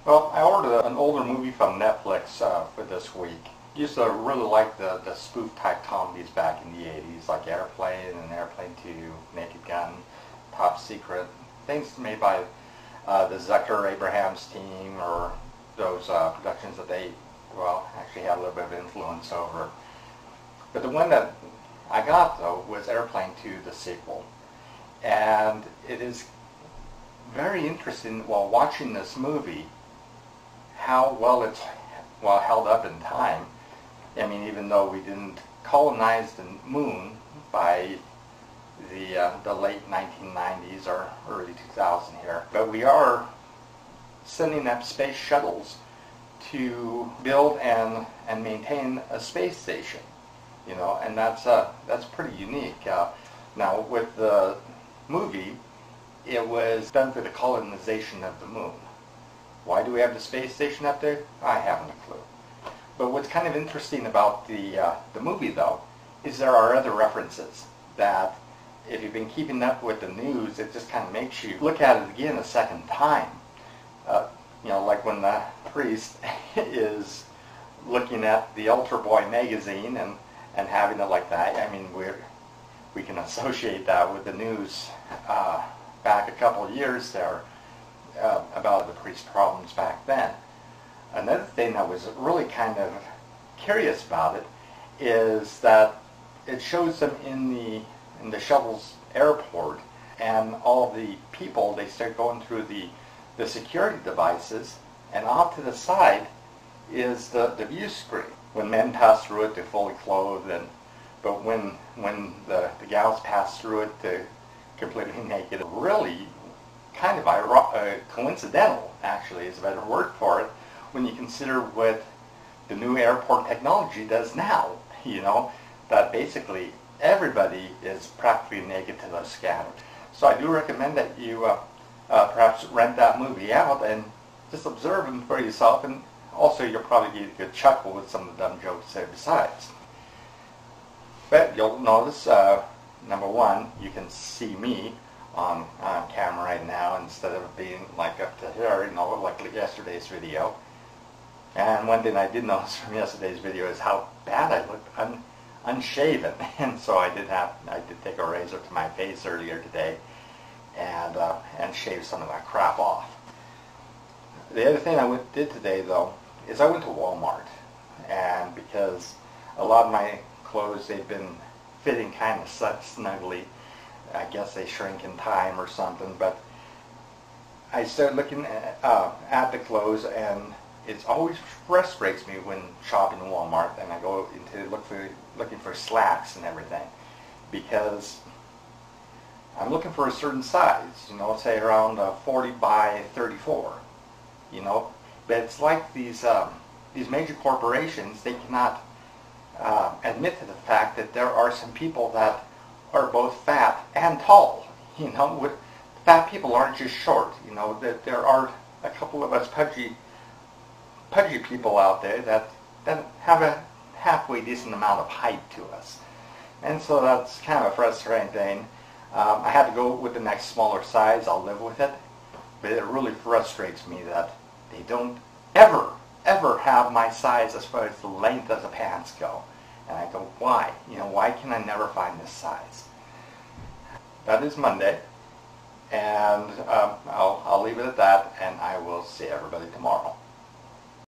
Well, I ordered an older movie from Netflix for this week. Used to really like the spoof type comedies back in the 80s, like Airplane and Airplane II, Naked Gun, Top Secret, things made by the Zucker Abrahams team, or those productions that they, well, actually had a little bit of influence over. But the one that I got, though, was Airplane II, the sequel. And it is very interesting while watching this movie how well it's held up in time. I mean, even though we didn't colonize the moon by the late 1990s or early 2000 here, but we are sending up space shuttles to build and maintain a space station, you know, and that's pretty unique. Now with the movie, it was done for the colonization of the moon. Why do we have the space station up there? I haven't a clue. But what's kind of interesting about the movie, though, is there are other references that, if you've been keeping up with the news, it just kind of makes you look at it again a second time. You know, like when the priest is looking at the Altar Boy magazine and having it like that. I mean, we can associate that with the news back a couple of years there about the priest's problems back then. Another thing that was really kind of curious about it is that it shows them in the shuttle's airport, and all the people, they start going through the security devices, and off to the side is the view screen. When men pass through it, they're fully clothed, but when the gals pass through it, they're completely naked. Really kind of coincidental, actually, is a better word for it, when you consider what the new airport technology does now. You know, that basically everybody is practically naked to the scatter. So I do recommend that you perhaps rent that movie out and just observe them for yourself, and also you'll probably get a good chuckle with some of the dumb jokes there besides. But you'll notice, number one, you can see me on camera right now instead of being like up to here, you know, like yesterday's video. And one thing I did notice from yesterday's video is how bad I looked unshaven, and so I did take a razor to my face earlier today and shave some of that crap off. The other thing I did today, though, is I went to Walmart, and because a lot of my clothes, they've been fitting kind of snugly. I guess they shrink in time or something, but I started looking at the clothes, and it always frustrates me when shopping in Walmart and I go into looking for slacks and everything, because I'm looking for a certain size, you know, say around 40 by 34, you know, but it's like these major corporations, they cannot admit to the fact that there are some people that are both fat and tall. You know, fat people aren't just short. You know, that there are a couple of us pudgy people out there that have a halfway decent amount of height to us, and so that's kind of a frustrating thing. I had to go with the next smaller size. I'll live with it, but it really frustrates me that they don't ever have my size as far as the length of the pants go. And I go, why? You know, why can I never find this size? That is Monday, and I'll leave it at that, and I will see everybody tomorrow.